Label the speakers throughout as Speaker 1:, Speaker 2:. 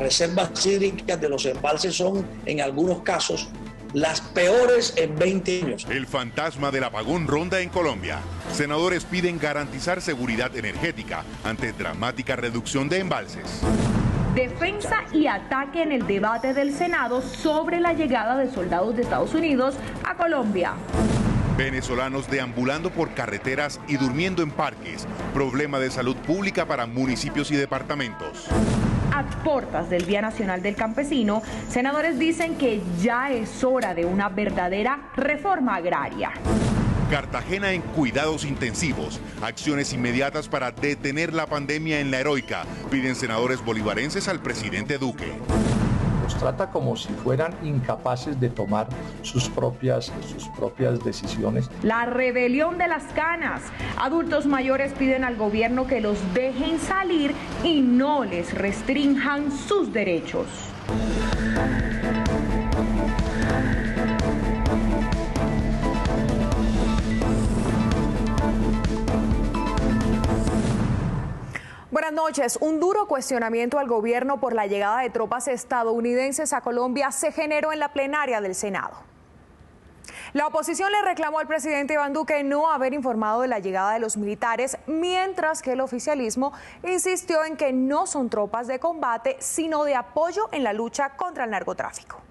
Speaker 1: reservas hídricas de los embalses son, en algunos casos, las peores en 20 años.
Speaker 2: El fantasma del apagón ronda en Colombia. Senadores piden garantizar seguridad energética ante dramática reducción de embalses.
Speaker 3: Defensa y ataque en el debate del Senado sobre la llegada de soldados de Estados Unidos a Colombia.
Speaker 2: Venezolanos deambulando por carreteras y durmiendo en parques. Problema de salud pública para municipios y departamentos.
Speaker 3: A portas del Día Nacional del Campesino, senadores dicen que ya es hora de una verdadera reforma agraria.
Speaker 2: Cartagena en cuidados intensivos. Acciones inmediatas para detener la pandemia en La Heroica. Piden senadores bolivarenses al presidente Duque.
Speaker 4: Los trata como si fueran incapaces de tomar sus propias decisiones.
Speaker 3: La rebelión de las canas. Adultos mayores piden al gobierno que los dejen salir y no les restrinjan sus derechos.
Speaker 5: Buenas noches. Un duro cuestionamiento al gobierno por la llegada de tropas estadounidenses a Colombia se generó en la plenaria del Senado. La oposición le reclamó al presidente Iván Duque no haber informado de la llegada de los militares, mientras que el oficialismo insistió en que no son tropas de combate, sino de apoyo en la lucha contra el narcotráfico.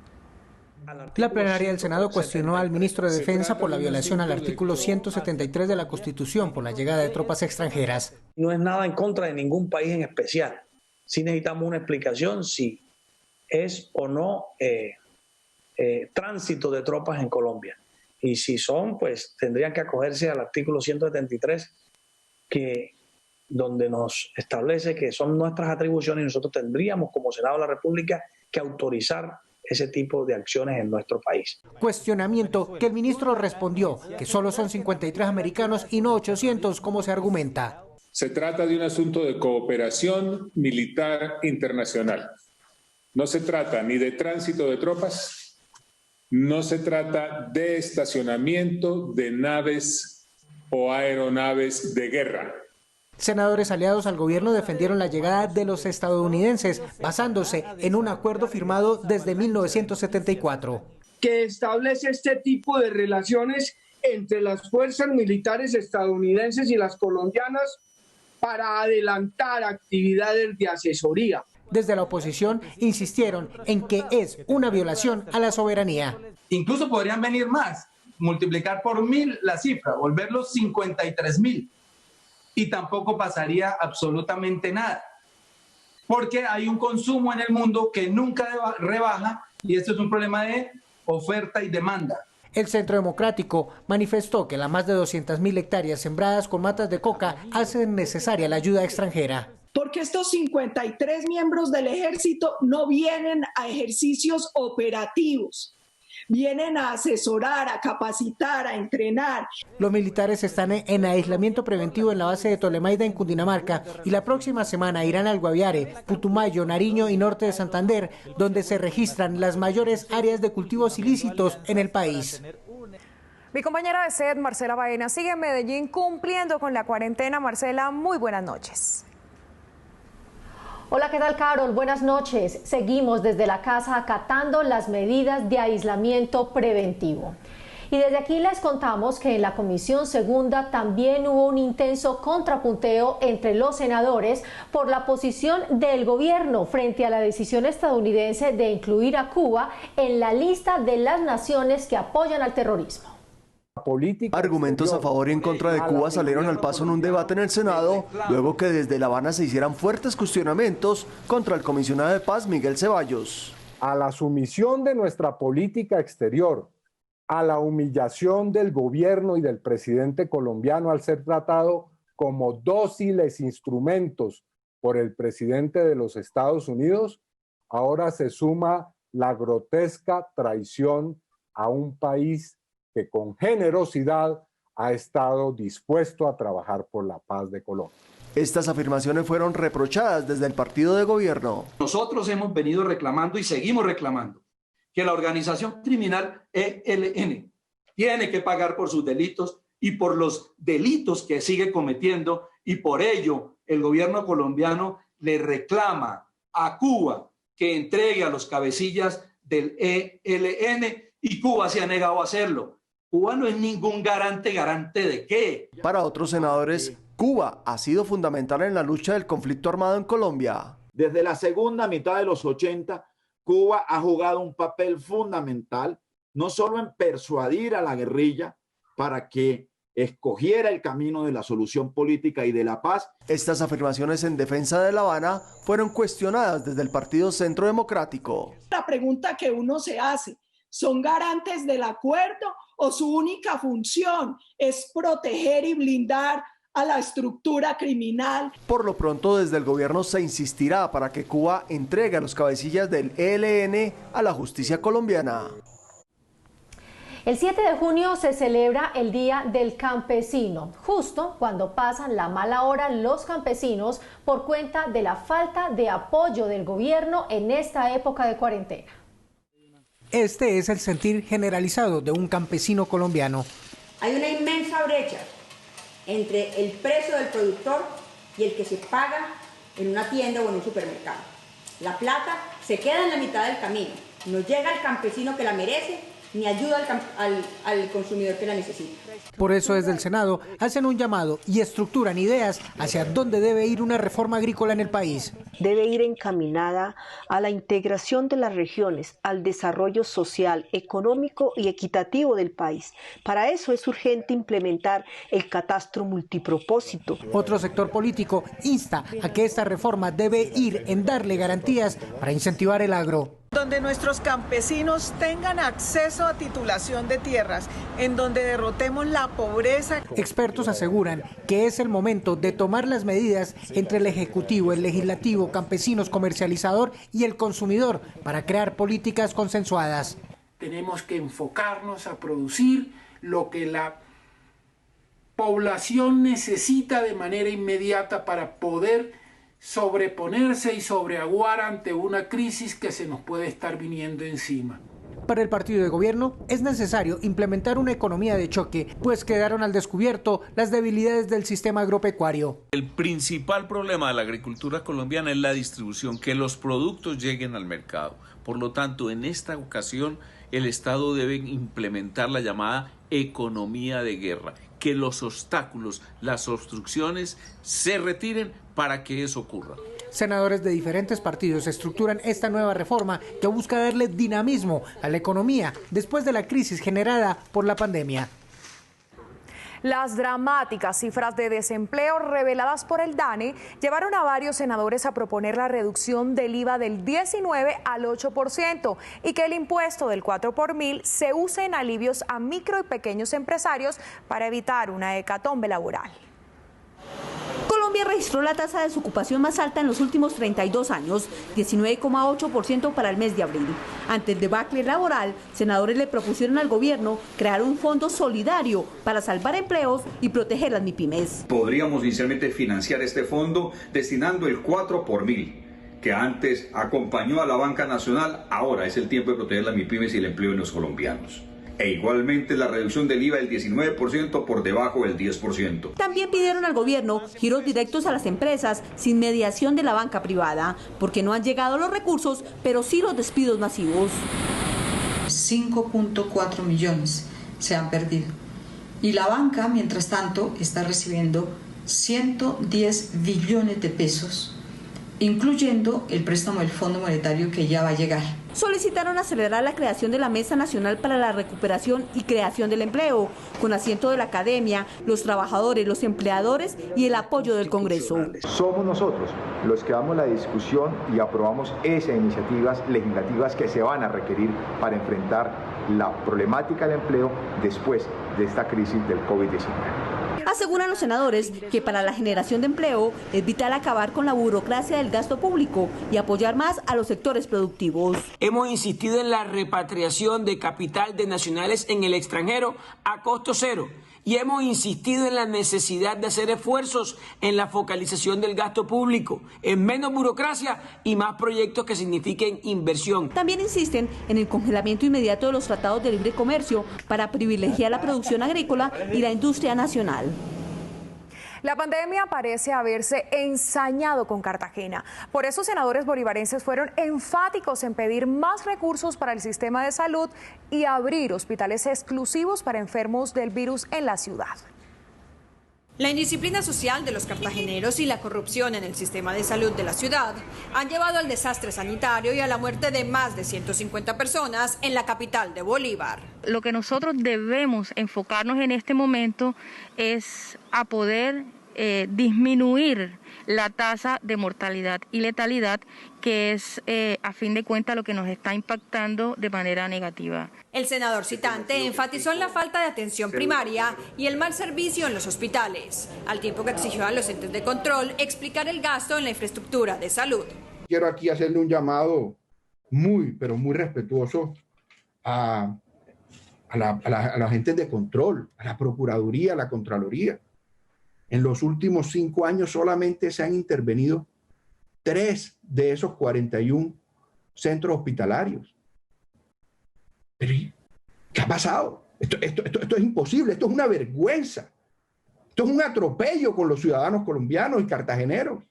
Speaker 6: La plenaria del Senado cuestionó al ministro de Defensa por la violación al artículo 173 de la Constitución por la llegada de tropas extranjeras.
Speaker 1: No es nada en contra de ningún país en especial. Sí necesitamos una explicación si es o no tránsito de tropas en Colombia. Y si son, pues tendrían que acogerse al artículo 173, donde nos establece que son nuestras atribuciones y nosotros tendríamos como Senado de la República que autorizar ese tipo de acciones en nuestro país.
Speaker 6: Cuestionamiento que el ministro respondió que solo son 53 americanos y no 800 como se argumenta.
Speaker 7: Se trata de un asunto de cooperación militar internacional. No se trata ni de tránsito de tropas, no se trata de estacionamiento de naves o aeronaves de guerra.
Speaker 6: Senadores aliados al gobierno defendieron la llegada de los estadounidenses, basándose en un acuerdo firmado desde 1974.
Speaker 8: Que establece este tipo de relaciones entre las fuerzas militares estadounidenses y las colombianas para adelantar actividades de asesoría.
Speaker 6: Desde la oposición insistieron en que es una violación a la soberanía.
Speaker 9: Incluso podrían venir más, multiplicar por 1000 la cifra, volverlos 53.000. Y tampoco pasaría absolutamente nada, porque hay un consumo en el mundo que nunca rebaja y esto es un problema de oferta y demanda.
Speaker 6: El Centro Democrático manifestó que las más de 200.000 hectáreas sembradas con matas de coca hacen necesaria la ayuda extranjera.
Speaker 10: Porque estos 53 miembros del ejército no vienen a ejercicios operativos. Vienen a asesorar, a capacitar, a entrenar.
Speaker 6: Los militares están en aislamiento preventivo en la base de Tolemaida en Cundinamarca y la próxima semana irán al Guaviare, Putumayo, Nariño y norte de Santander, donde se registran las mayores áreas de cultivos ilícitos en el país.
Speaker 5: Mi compañera de SED, Marcela Baena, sigue en Medellín cumpliendo con la cuarentena. Marcela, muy buenas noches.
Speaker 11: Hola, ¿qué tal, Carol? Buenas noches. Seguimos desde la casa acatando las medidas de aislamiento preventivo. Y desde aquí les contamos que en la Comisión Segunda también hubo un intenso contrapunteo entre los senadores por la posición del gobierno frente a la decisión estadounidense de incluir a Cuba en la lista de las naciones que apoyan al terrorismo.
Speaker 12: Argumentos a favor y en contra de Cuba salieron al paso en un debate en el Senado, luego que desde La Habana se hicieran fuertes cuestionamientos contra el comisionado de paz Miguel Ceballos.
Speaker 13: A la sumisión de nuestra política exterior, a la humillación del gobierno y del presidente colombiano al ser tratado como dóciles instrumentos por el presidente de los Estados Unidos, ahora se suma la grotesca traición a un país que con generosidad ha estado dispuesto a trabajar por la paz de Colombia.
Speaker 12: Estas afirmaciones fueron reprochadas desde el partido de gobierno.
Speaker 9: Nosotros hemos venido reclamando y seguimos reclamando que la organización criminal ELN tiene que pagar por sus delitos y por los delitos que sigue cometiendo, y por ello el gobierno colombiano le reclama a Cuba
Speaker 14: que entregue a los cabecillas del ELN y Cuba se ha negado a hacerlo. Cuba no es ningún garante ¿de qué?
Speaker 12: Para otros senadores, Cuba ha sido fundamental en la lucha del conflicto armado en Colombia.
Speaker 15: Desde la segunda mitad de los 80, Cuba ha jugado un papel fundamental, no solo en persuadir a la guerrilla para que escogiera el camino de la solución política y de la paz.
Speaker 12: Estas afirmaciones en defensa de La Habana fueron cuestionadas desde el Partido Centro Democrático.
Speaker 10: La pregunta que uno se hace, ¿son garantes del acuerdo o su única función es proteger y blindar a la estructura criminal?
Speaker 12: Por lo pronto, desde el gobierno se insistirá para que Cuba entregue a los cabecillas del ELN a la justicia colombiana.
Speaker 11: El 7 de junio se celebra el Día del Campesino, justo cuando pasan la mala hora los campesinos por cuenta de la falta de apoyo del gobierno en esta época de cuarentena.
Speaker 6: Este es el sentir generalizado de un campesino colombiano.
Speaker 16: Hay una inmensa brecha entre el precio del productor y el que se paga en una tienda o en un supermercado. La plata se queda en la mitad del camino, no llega al campesino que la merece ni ayuda al consumidor que la necesita.
Speaker 6: Por eso desde el Senado hacen un llamado y estructuran ideas hacia dónde debe ir una reforma agrícola en el país.
Speaker 17: Debe ir encaminada a la integración de las regiones, al desarrollo social, económico y equitativo del país. Para eso es urgente implementar el catastro multipropósito.
Speaker 6: Otro sector político insta a que esta reforma debe ir en darle garantías para incentivar el agro.
Speaker 18: Donde nuestros campesinos tengan acceso a titulación de tierras, en donde derrotemos la pobreza.
Speaker 6: Expertos aseguran que es el momento de tomar las medidas entre el Ejecutivo, el Legislativo, campesinos, comercializador y el consumidor para crear políticas consensuadas.
Speaker 19: Tenemos que enfocarnos a producir lo que la población necesita de manera inmediata para poder sobreponerse y sobreaguar ante una crisis que se nos puede estar viniendo encima.
Speaker 6: Para el partido de gobierno es necesario implementar una economía de choque, pues quedaron al descubierto las debilidades del sistema agropecuario.
Speaker 20: El principal problema de la agricultura colombiana es la distribución, que los productos lleguen al mercado. Por lo tanto, en esta ocasión, el Estado debe implementar la llamada economía de guerra, que los obstáculos, las obstrucciones se retiren para que eso ocurra.
Speaker 6: Senadores de diferentes partidos estructuran esta nueva reforma que busca darle dinamismo a la economía después de la crisis generada por la pandemia.
Speaker 5: Las dramáticas cifras de desempleo reveladas por el DANE llevaron a varios senadores a proponer la reducción del IVA del 19 al 8% y que el impuesto del 4 por mil se use en alivios a micro y pequeños empresarios para evitar una hecatombe laboral.
Speaker 21: Colombia registró la tasa de desocupación más alta en los últimos 32 años, 19,8% para el mes de abril. Ante el debacle laboral, senadores le propusieron al gobierno crear un fondo solidario para salvar empleos y proteger las MIPYMES.
Speaker 22: Podríamos inicialmente financiar este fondo destinando el 4 por mil, que antes acompañó a la banca nacional. Ahora es el tiempo de proteger las MIPYMES y el empleo de los colombianos. E igualmente la reducción del IVA del 19% por debajo del 10%.
Speaker 21: También pidieron al gobierno giros directos a las empresas sin mediación de la banca privada, porque no han llegado los recursos, pero sí los despidos masivos.
Speaker 23: 5.4 millones se han perdido. Y la banca, mientras tanto, está recibiendo 110 billones de pesos, incluyendo el préstamo del Fondo Monetario que ya va a llegar.
Speaker 21: Solicitaron acelerar la creación de la Mesa Nacional para la Recuperación y Creación del Empleo, con asiento de la academia, los trabajadores, los empleadores y el apoyo del Congreso.
Speaker 24: Somos nosotros los que damos la discusión y aprobamos esas iniciativas legislativas que se van a requerir para enfrentar la problemática del empleo después de esta crisis del COVID-19.
Speaker 21: Aseguran los senadores que para la generación de empleo es vital acabar con la burocracia del gasto público y apoyar más a los sectores productivos.
Speaker 25: Hemos insistido en la repatriación de capital de nacionales en el extranjero a costo cero y hemos insistido en la necesidad de hacer esfuerzos en la focalización del gasto público, en menos burocracia y más proyectos que signifiquen inversión.
Speaker 21: También insisten en el congelamiento inmediato de los tratados de libre comercio para privilegiar la producción agrícola y la industria nacional.
Speaker 5: La pandemia parece haberse ensañado con Cartagena. Por eso, senadores bolivarenses fueron enfáticos en pedir más recursos para el sistema de salud y abrir hospitales exclusivos para enfermos del virus en la ciudad.
Speaker 1: La indisciplina social de los cartageneros y la corrupción en el sistema de salud de la ciudad han llevado al desastre sanitario y a la muerte de más de 150 personas en la capital de Bolívar.
Speaker 2: Lo que nosotros debemos enfocarnos en este momento es a poder disminuir la tasa de mortalidad y letalidad, que es a fin de cuentas lo que nos está impactando de manera negativa.
Speaker 1: El senador citante enfatizó en la falta de atención primaria y el mal servicio en los hospitales, al tiempo que exigió a los entes de control explicar el gasto en la infraestructura de salud.
Speaker 3: Quiero aquí hacerle un llamado muy respetuoso a la gente de control, a la Procuraduría, a la Contraloría. En los últimos 5 años solamente se han intervenido 3 de esos 41 centros hospitalarios. Pero ¿qué ha pasado? Esto es imposible, esto es una vergüenza. Esto es un atropello con los ciudadanos colombianos y cartageneros.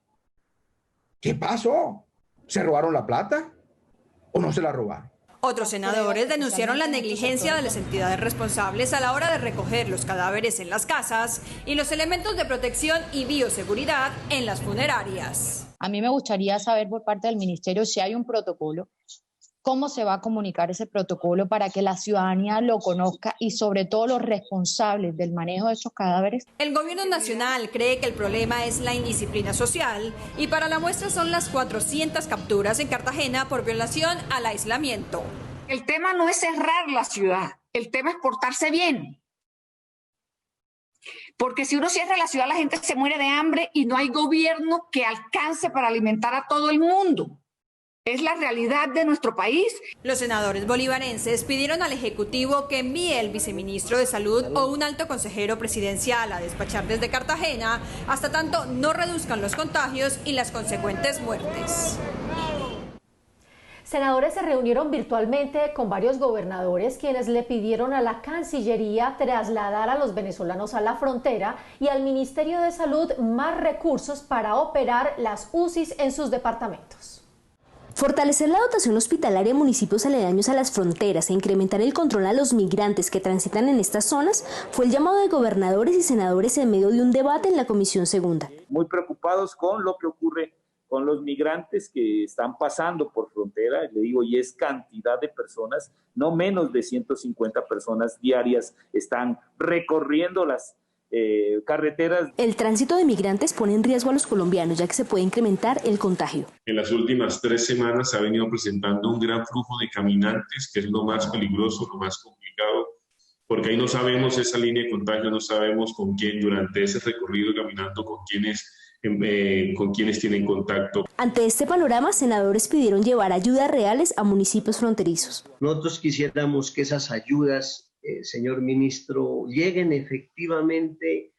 Speaker 3: ¿Qué pasó? ¿Se robaron la plata o no se la robaron?
Speaker 1: Otros senadores denunciaron la negligencia de las entidades responsables a la hora de recoger los cadáveres en las casas y los elementos de protección y bioseguridad en las funerarias.
Speaker 4: A mí me gustaría saber por parte del ministerio si hay un protocolo, cómo se va a comunicar ese protocolo para que la ciudadanía lo conozca y sobre todo los responsables del manejo de esos cadáveres.
Speaker 1: El gobierno nacional cree que el problema es la indisciplina social y para la muestra son las 400 capturas en Cartagena por violación al aislamiento.
Speaker 7: El tema no es cerrar la ciudad, el tema es portarse bien. Porque si uno cierra la ciudad, la gente se muere de hambre y no hay gobierno que alcance para alimentar a todo el mundo. Es la realidad de nuestro país.
Speaker 1: Los senadores bolivarenses pidieron al Ejecutivo que envíe el viceministro de Salud o un alto consejero presidencial a despachar desde Cartagena hasta tanto no reduzcan los contagios y las consecuentes muertes.
Speaker 11: Senadores se reunieron virtualmente con varios gobernadores quienes le pidieron a la Cancillería trasladar a los venezolanos a la frontera y al Ministerio de Salud más recursos para operar las UCIs en sus departamentos.
Speaker 26: Fortalecer la dotación hospitalaria en municipios aledaños a las fronteras e incrementar el control a los migrantes que transitan en estas zonas fue el llamado de gobernadores y senadores en medio de un debate en la Comisión Segunda.
Speaker 27: Muy preocupados con lo que ocurre con los migrantes que están pasando por frontera, le digo, y es cantidad de personas, no menos de 150 personas diarias están recorriendo las carreteras.
Speaker 26: El tránsito de migrantes pone en riesgo a los colombianos, ya que se puede incrementar el contagio.
Speaker 28: En las últimas 3 semanas se ha venido presentando un gran flujo de caminantes, que es lo más peligroso, lo más complicado, porque ahí no sabemos esa línea de contagio, no sabemos con quién durante ese recorrido caminando, con quienes tienen contacto.
Speaker 26: Ante este panorama, senadores pidieron llevar ayudas reales a municipios fronterizos.
Speaker 29: Nosotros quisiéramos que esas ayudas, señor ministro, lleguen efectivamente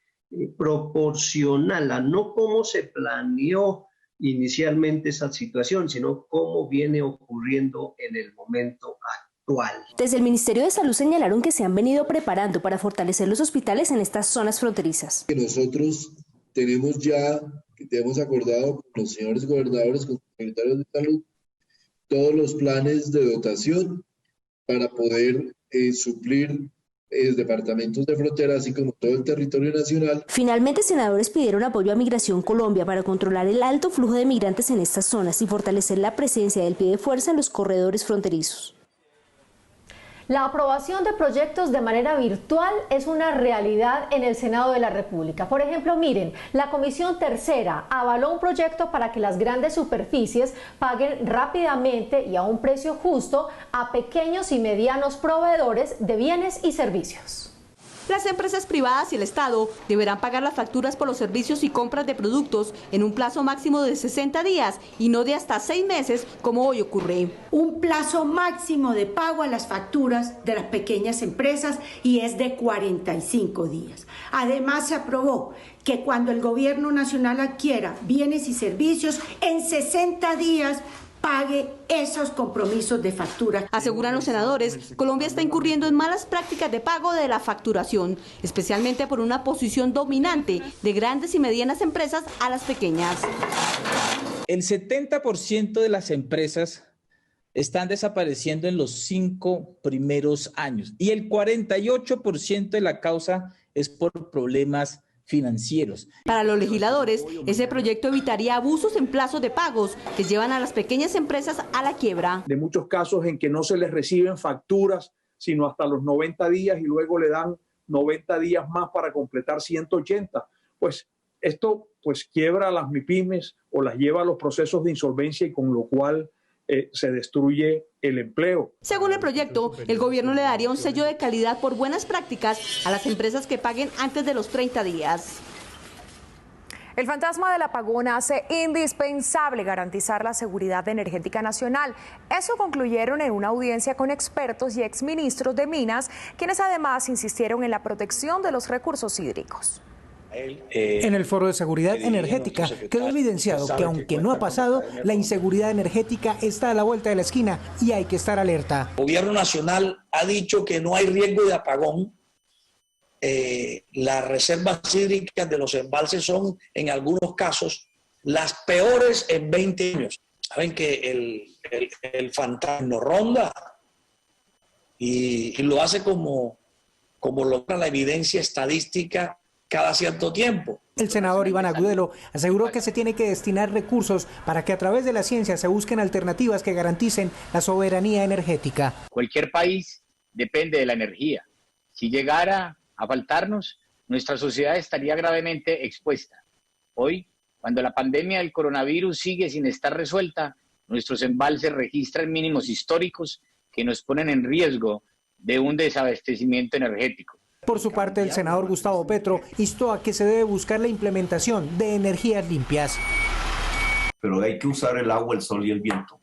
Speaker 29: proporcional a no cómo se planeó inicialmente esa situación, sino cómo viene ocurriendo en el momento actual.
Speaker 26: Desde el Ministerio de Salud señalaron que se han venido preparando para fortalecer los hospitales en estas zonas fronterizas.
Speaker 30: Nosotros tenemos acordado con los señores gobernadores, con los secretarios de salud, todos los planes de dotación para poder suplir departamentos de frontera, así como todo el territorio nacional.
Speaker 26: Finalmente, senadores pidieron apoyo a Migración Colombia para controlar el alto flujo de migrantes en estas zonas y fortalecer la presencia del pie de fuerza en los corredores fronterizos.
Speaker 11: La aprobación de proyectos de manera virtual es una realidad en el Senado de la República. Por ejemplo, miren, la Comisión Tercera avaló un proyecto para que las grandes superficies paguen rápidamente y a un precio justo a pequeños y medianos proveedores de bienes y servicios.
Speaker 21: Las empresas privadas y el Estado deberán pagar las facturas por los servicios y compras de productos en un plazo máximo de 60 días y no de hasta 6 meses, como hoy ocurre.
Speaker 31: Un plazo máximo de pago a las facturas de las pequeñas empresas y es de 45 días. Además, se aprobó que cuando el gobierno nacional adquiera bienes y servicios, en 60 días pague esos compromisos de factura.
Speaker 21: Aseguran los senadores, Colombia está incurriendo en malas prácticas de pago de la facturación, especialmente por una posición dominante de grandes y medianas empresas a las pequeñas.
Speaker 8: El 70% de las empresas están desapareciendo en los 5 primeros años y el 48% de la causa es por problemas financieros.
Speaker 21: Para los legisladores, ese proyecto evitaría abusos en plazos de pagos que llevan a las pequeñas empresas a la quiebra.
Speaker 9: De muchos casos en que no se les reciben facturas, sino hasta los 90 días y luego le dan 90 días más para completar 180. Pues esto quiebra a las MIPYMES o las lleva a los procesos de insolvencia y con lo cual se destruye el empleo.
Speaker 21: Según el proyecto, el gobierno le daría un sello de calidad por buenas prácticas a las empresas que paguen antes de los 30 días.
Speaker 5: El fantasma del apagón hace indispensable garantizar la seguridad energética nacional. Eso concluyeron en una audiencia con expertos y exministros de Minas, quienes además insistieron en la protección de los recursos hídricos.
Speaker 6: En el Foro de Seguridad Energética quedó evidenciado que aunque no ha pasado, la inseguridad energética está a la vuelta de la esquina y hay que estar alerta.
Speaker 10: El gobierno nacional ha dicho que no hay riesgo de apagón. Las reservas hídricas de los embalses son en algunos casos las peores en 20 años. Saben que el fantasma nos ronda y lo hace como logra la evidencia estadística cada cierto tiempo.
Speaker 6: El senador Iván Agudelo aseguró que se tiene que destinar recursos para que a través de la ciencia se busquen alternativas que garanticen la soberanía energética.
Speaker 12: Cualquier país depende de la energía. Si llegara a faltarnos, nuestra sociedad estaría gravemente expuesta. Hoy, cuando la pandemia del coronavirus sigue sin estar resuelta, nuestros embalses registran mínimos históricos que nos ponen en riesgo de un desabastecimiento energético.
Speaker 6: Por su parte, el senador Gustavo Petro instó a que se debe buscar la implementación de energías limpias.
Speaker 13: Pero hay que usar el agua, el sol y el viento.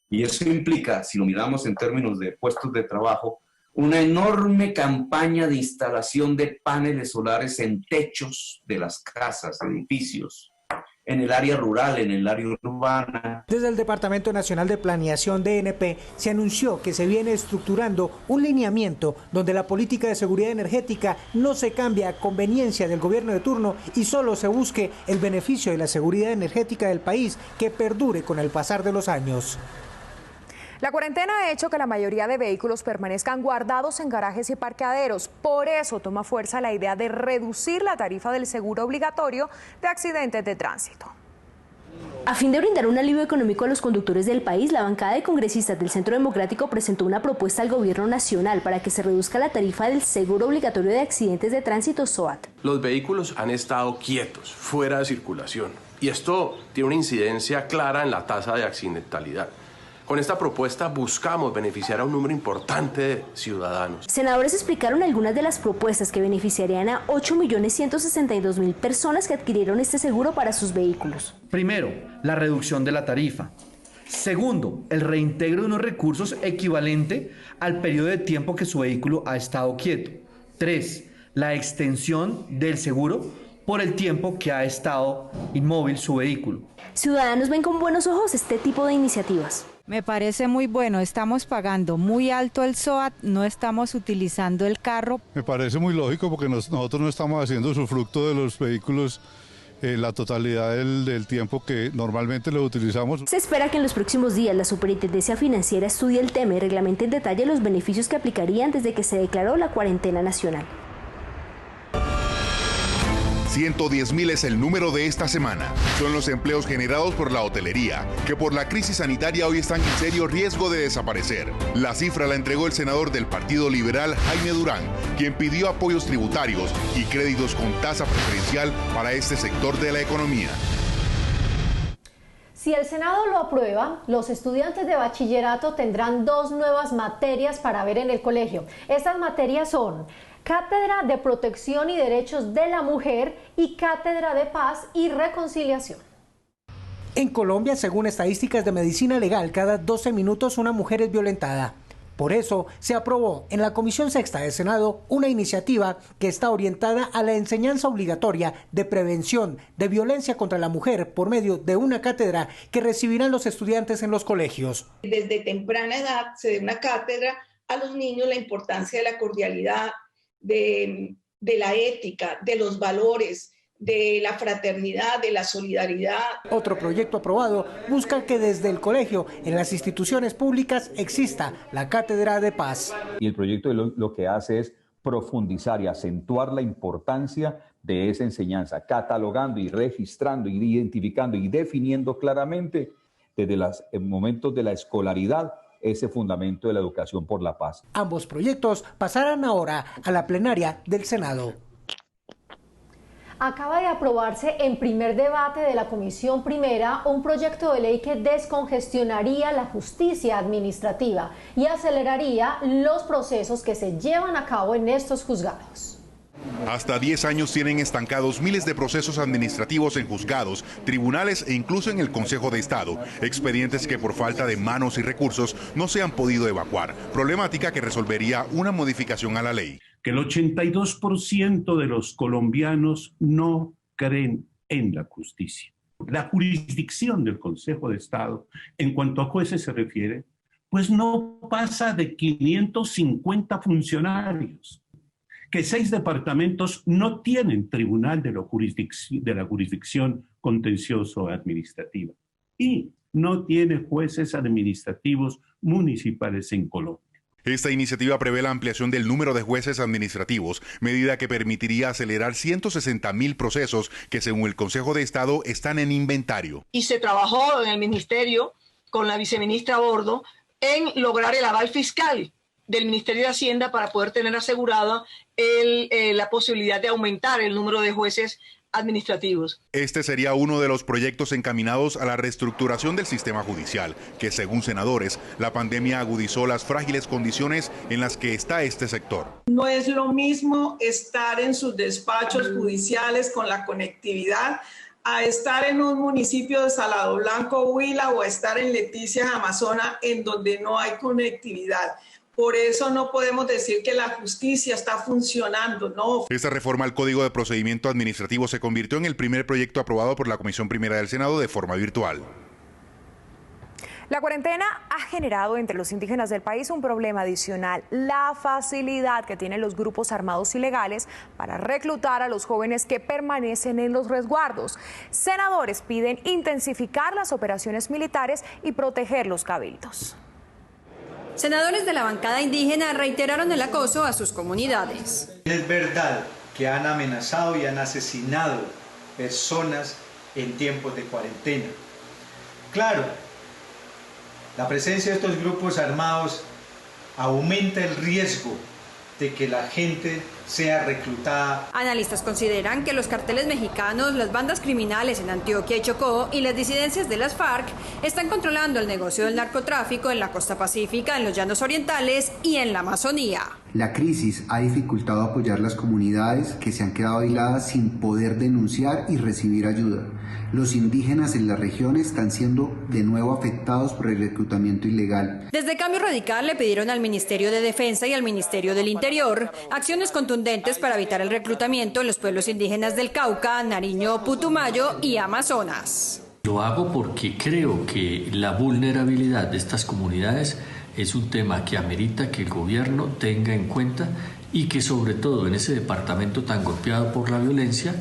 Speaker 13: Y eso implica, si lo miramos en términos de puestos de trabajo, una enorme campaña de instalación de paneles solares en techos de las casas, edificios, en el área rural, en el área urbana.
Speaker 6: Desde el Departamento Nacional de Planeación, DNP, se anunció que se viene estructurando un lineamiento donde la política de seguridad energética no se cambia a conveniencia del gobierno de turno y solo se busque el beneficio de la seguridad energética del país que perdure con el pasar de los años.
Speaker 5: La cuarentena ha hecho que la mayoría de vehículos permanezcan guardados en garajes y parqueaderos. Por eso toma fuerza la idea de reducir la tarifa del seguro obligatorio de accidentes de tránsito.
Speaker 26: A fin de brindar un alivio económico a los conductores del país, la bancada de congresistas del Centro Democrático presentó una propuesta al gobierno nacional para que se reduzca la tarifa del seguro obligatorio de accidentes de tránsito SOAT.
Speaker 14: Los vehículos han estado quietos, fuera de circulación, y esto tiene una incidencia clara en la tasa de accidentalidad. Con esta propuesta buscamos beneficiar a un número importante de ciudadanos.
Speaker 26: Senadores explicaron algunas de las propuestas que beneficiarían a 8.162.000 personas que adquirieron este seguro para sus vehículos.
Speaker 15: Primero, la reducción de la tarifa. Segundo, el reintegro de unos recursos equivalente al periodo de tiempo que su vehículo ha estado quieto. 3, la extensión del seguro por el tiempo que ha estado inmóvil su vehículo.
Speaker 26: Ciudadanos ven con buenos ojos este tipo de iniciativas.
Speaker 16: Me parece muy bueno, estamos pagando muy alto el SOAT, no estamos utilizando el carro.
Speaker 17: Me parece muy lógico porque nosotros no estamos haciendo usufructo de los vehículos la totalidad del tiempo que normalmente lo utilizamos.
Speaker 26: Se espera que en los próximos días la Superintendencia Financiera estudie el tema y reglamente en detalle los beneficios que aplicarían desde que se declaró la cuarentena nacional.
Speaker 18: 110.000 es el número de esta semana. Son los empleos generados por la hotelería, que por la crisis sanitaria hoy están en serio riesgo de desaparecer. La cifra la entregó el senador del Partido Liberal, Jaime Durán, quien pidió apoyos tributarios y créditos con tasa preferencial para este sector de la economía.
Speaker 11: Si el Senado lo aprueba, los estudiantes de bachillerato tendrán 2 nuevas materias para ver en el colegio. Estas materias son Cátedra de Protección y Derechos de la Mujer y Cátedra de Paz y Reconciliación.
Speaker 6: En Colombia, según estadísticas de medicina legal, cada 12 minutos una mujer es violentada. Por eso se aprobó en la Comisión Sexta del Senado una iniciativa que está orientada a la enseñanza obligatoria de prevención de violencia contra la mujer por medio de una cátedra que recibirán los estudiantes en los colegios.
Speaker 1: Desde temprana edad se dé una cátedra a los niños la importancia de la cordialidad, de la ética, de los valores, de la fraternidad, de la solidaridad.
Speaker 6: Otro proyecto aprobado busca que desde el colegio, en las instituciones públicas, exista la Cátedra de Paz.
Speaker 2: Y el proyecto lo que hace es profundizar y acentuar la importancia de esa enseñanza, catalogando y registrando y identificando y definiendo claramente desde los momentos de la escolaridad ese fundamento de la educación por la paz.
Speaker 6: Ambos proyectos pasarán ahora a la plenaria del Senado.
Speaker 11: Acaba de aprobarse en primer debate de la Comisión Primera un proyecto de ley que descongestionaría la justicia administrativa y aceleraría los procesos que se llevan a cabo en estos juzgados.
Speaker 18: Hasta 10 años tienen estancados miles de procesos administrativos en juzgados, tribunales e incluso en el Consejo de Estado. Expedientes que por falta de manos y recursos no se han podido evacuar. Problemática que resolvería una modificación a la ley.
Speaker 3: Que el 82% de los colombianos no creen en la justicia. La jurisdicción del Consejo de Estado, en cuanto a jueces se refiere, pues no pasa de 550 funcionarios. Que 6 departamentos no tienen tribunal de la jurisdicción contencioso administrativa y no tiene jueces administrativos municipales en Colombia.
Speaker 18: Esta iniciativa prevé la ampliación del número de jueces administrativos, medida que permitiría acelerar 160.000 procesos que según el Consejo de Estado están en inventario.
Speaker 4: Y se trabajó en el ministerio con la viceministra Bordo en lograr el aval fiscal del Ministerio de Hacienda para poder tener asegurada la posibilidad de aumentar el número de jueces administrativos.
Speaker 18: Este sería uno de los proyectos encaminados a la reestructuración del sistema judicial, que según senadores, la pandemia agudizó las frágiles condiciones en las que está este sector.
Speaker 4: No es lo mismo estar en sus despachos judiciales con la conectividad a estar en un municipio de Salado Blanco, Huila, o a estar en Leticia, Amazonas, en donde no hay conectividad. Por eso no podemos decir que la justicia está funcionando, no.
Speaker 18: Esta reforma al Código de Procedimiento Administrativo se convirtió en el primer proyecto aprobado por la Comisión Primera del Senado de forma virtual.
Speaker 5: La cuarentena ha generado entre los indígenas del país un problema adicional: la facilidad que tienen los grupos armados ilegales para reclutar a los jóvenes que permanecen en los resguardos. Senadores piden intensificar las operaciones militares y proteger los cabildos.
Speaker 7: Senadores de la bancada indígena reiteraron el acoso a sus comunidades.
Speaker 19: Es verdad que han amenazado y han asesinado personas en tiempos de cuarentena. Claro, la presencia de estos grupos armados aumenta el riesgo de que la gente sea reclutada.
Speaker 7: Analistas consideran que los carteles mexicanos, las bandas criminales en Antioquia y Chocó y las disidencias de las FARC están controlando el negocio del narcotráfico en la costa pacífica, en los llanos orientales y en la Amazonía.
Speaker 20: La crisis ha dificultado apoyar las comunidades que se han quedado aisladas sin poder denunciar y recibir ayuda. Los indígenas en la región están siendo de nuevo afectados por el reclutamiento ilegal.
Speaker 7: Desde Cambio Radical le pidieron al Ministerio de Defensa y al Ministerio del Interior acciones contundentes para evitar el reclutamiento en los pueblos indígenas del Cauca, Nariño, Putumayo y Amazonas.
Speaker 22: Lo hago porque creo que la vulnerabilidad de estas comunidades es un tema que amerita que el gobierno tenga en cuenta y que sobre todo en ese departamento tan golpeado por la violencia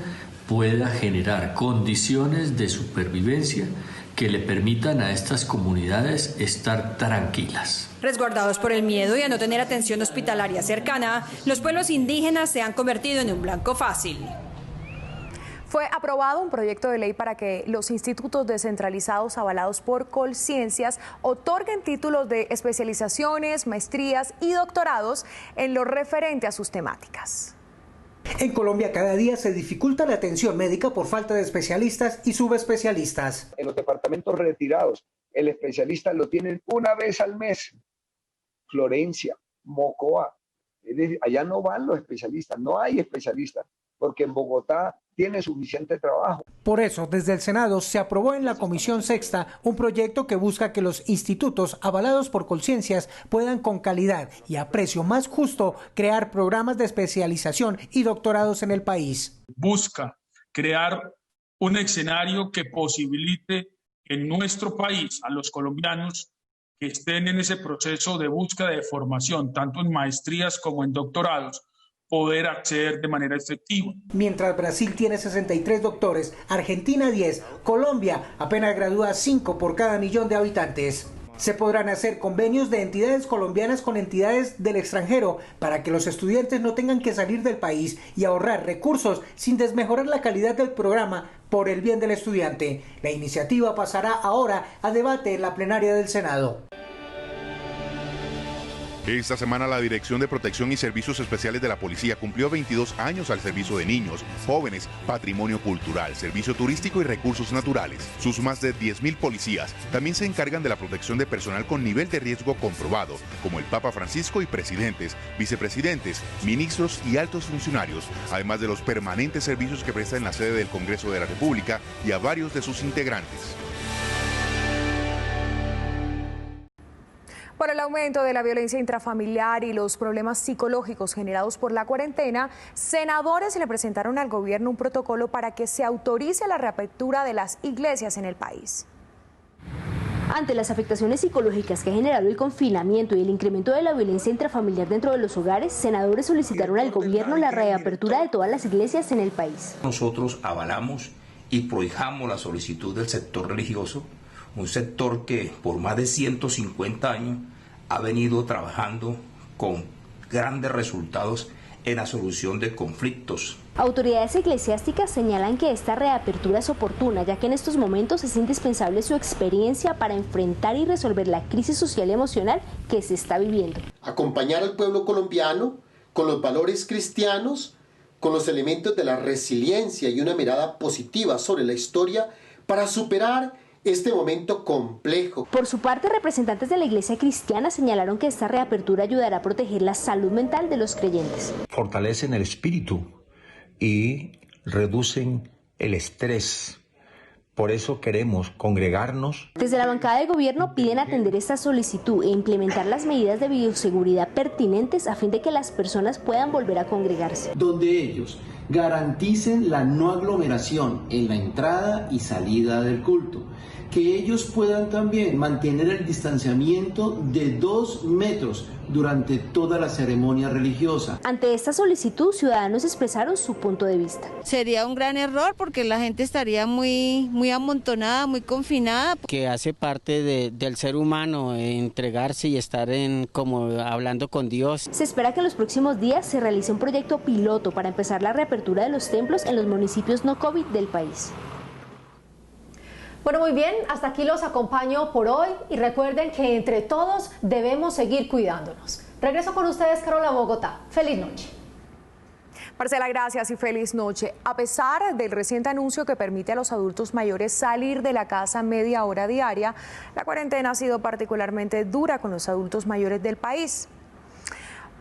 Speaker 22: pueda generar condiciones de supervivencia que le permitan a estas comunidades estar tranquilas.
Speaker 7: Resguardados por el miedo y a no tener atención hospitalaria cercana, los pueblos indígenas se han convertido en un blanco fácil.
Speaker 5: Fue aprobado un proyecto de ley para que los institutos descentralizados avalados por Colciencias otorguen títulos de especializaciones, maestrías y doctorados en lo referente a sus temáticas.
Speaker 6: En Colombia cada día se dificulta la atención médica por falta de especialistas y subespecialistas.
Speaker 23: En los departamentos retirados, el especialista lo tienen una vez al mes. Florencia, Mocoa, allá no van los especialistas, no hay especialistas, porque en Bogotá tiene suficiente trabajo.
Speaker 6: Por eso, desde el Senado se aprobó en la Comisión Sexta un proyecto que busca que los institutos avalados por Colciencias puedan con calidad y a precio más justo crear programas de especialización y doctorados en el país.
Speaker 8: Busca crear un escenario que posibilite en nuestro país a los colombianos que estén en ese proceso de búsqueda de formación, tanto en maestrías como en doctorados, poder acceder de manera efectiva.
Speaker 6: Mientras Brasil tiene 63 doctores, Argentina 10, Colombia apenas gradúa 5 por cada millón de habitantes. Se podrán hacer convenios de entidades colombianas con entidades del extranjero para que los estudiantes no tengan que salir del país y ahorrar recursos sin desmejorar la calidad del programa por el bien del estudiante. La iniciativa pasará ahora a debate en la plenaria del Senado.
Speaker 18: Esta semana la Dirección de Protección y Servicios Especiales de la Policía cumplió 22 años al servicio de niños, jóvenes, patrimonio cultural, servicio turístico y recursos naturales. Sus más de 10.000 policías también se encargan de la protección de personal con nivel de riesgo comprobado, como el Papa Francisco y presidentes, vicepresidentes, ministros y altos funcionarios, además de los permanentes servicios que presta en la sede del Congreso de la República y a varios de sus integrantes.
Speaker 5: Por el aumento de la violencia intrafamiliar y los problemas psicológicos generados por la cuarentena, senadores le presentaron al gobierno un protocolo para que se autorice la reapertura de las iglesias en el país.
Speaker 26: Ante las afectaciones psicológicas que ha generado el confinamiento y el incremento de la violencia intrafamiliar dentro de los hogares, senadores solicitaron al gobierno la reapertura de todas las iglesias en el país.
Speaker 9: Nosotros avalamos y prohijamos la solicitud del sector religioso, un sector que por más de 150 años ha venido trabajando con grandes resultados en la solución de conflictos.
Speaker 26: Autoridades eclesiásticas señalan que esta reapertura es oportuna, ya que en estos momentos es indispensable su experiencia para enfrentar y resolver la crisis social y emocional que se está viviendo.
Speaker 10: Acompañar al pueblo colombiano con los valores cristianos, con los elementos de la resiliencia y una mirada positiva sobre la historia para superar este momento complejo.
Speaker 26: Por su parte, representantes de la Iglesia Cristiana señalaron que esta reapertura ayudará a proteger la salud mental de los creyentes.
Speaker 21: Fortalecen el espíritu y reducen el estrés. Por eso queremos congregarnos.
Speaker 26: Desde la bancada de gobierno piden atender esta solicitud e implementar las medidas de bioseguridad pertinentes a fin de que las personas puedan volver a congregarse.
Speaker 24: Donde ellos garanticen la no aglomeración en la entrada y salida del culto. Que ellos puedan también mantener el distanciamiento de 2 metros durante toda la ceremonia religiosa.
Speaker 26: Ante esta solicitud, ciudadanos expresaron su punto de vista.
Speaker 25: Sería un gran error porque la gente estaría muy amontonada, muy confinada.
Speaker 27: Que hace parte del ser humano entregarse y estar como hablando con Dios.
Speaker 26: Se espera que en los próximos días se realice un proyecto piloto para empezar la reapertura de los templos en los municipios no COVID del país.
Speaker 11: Bueno, muy bien, hasta aquí los acompaño por hoy y recuerden que entre todos debemos seguir cuidándonos. Regreso con ustedes, Carola Bogotá. Feliz noche.
Speaker 5: Marcela, gracias y feliz noche. A pesar del reciente anuncio que permite a los adultos mayores salir de la casa media hora diaria, la cuarentena ha sido particularmente dura con los adultos mayores del país.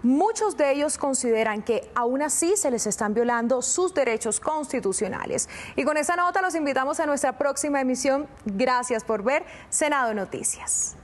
Speaker 5: Muchos de ellos consideran que aún así se les están violando sus derechos constitucionales. Y con esa nota los invitamos a nuestra próxima emisión. Gracias por ver Senado Noticias.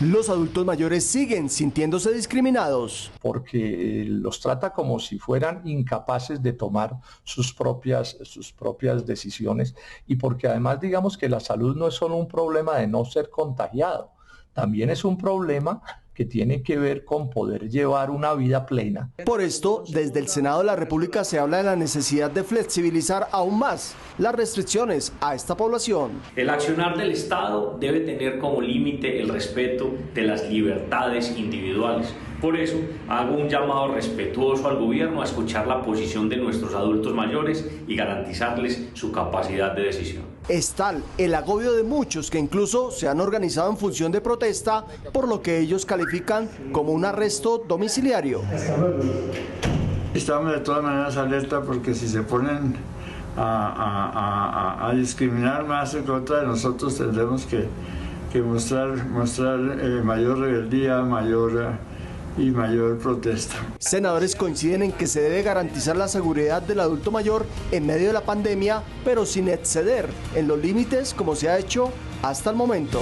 Speaker 28: Los adultos mayores siguen sintiéndose discriminados.
Speaker 29: Porque los trata como si fueran incapaces de tomar sus propias decisiones y porque además digamos que la salud no es solo un problema de no ser contagiado, también es un problema que tiene que ver con poder llevar una vida plena.
Speaker 28: Por esto, desde el Senado de la República se habla de la necesidad de flexibilizar aún más las restricciones a esta población.
Speaker 30: El accionar del Estado debe tener como límite el respeto de las libertades individuales. Por eso hago un llamado respetuoso al gobierno a escuchar la posición de nuestros adultos mayores y garantizarles su capacidad de decisión.
Speaker 28: Es tal el agobio de muchos que incluso se han organizado en función de protesta por lo que ellos califican como un arresto domiciliario.
Speaker 31: Estamos de todas maneras alerta porque si se ponen a discriminar más en contra de nosotros tendremos que mostrar mayor rebeldía, mayor y mayor protesta.
Speaker 28: Senadores coinciden en que se debe garantizar la seguridad del adulto mayor en medio de la pandemia, pero sin exceder en los límites como se ha hecho hasta el momento.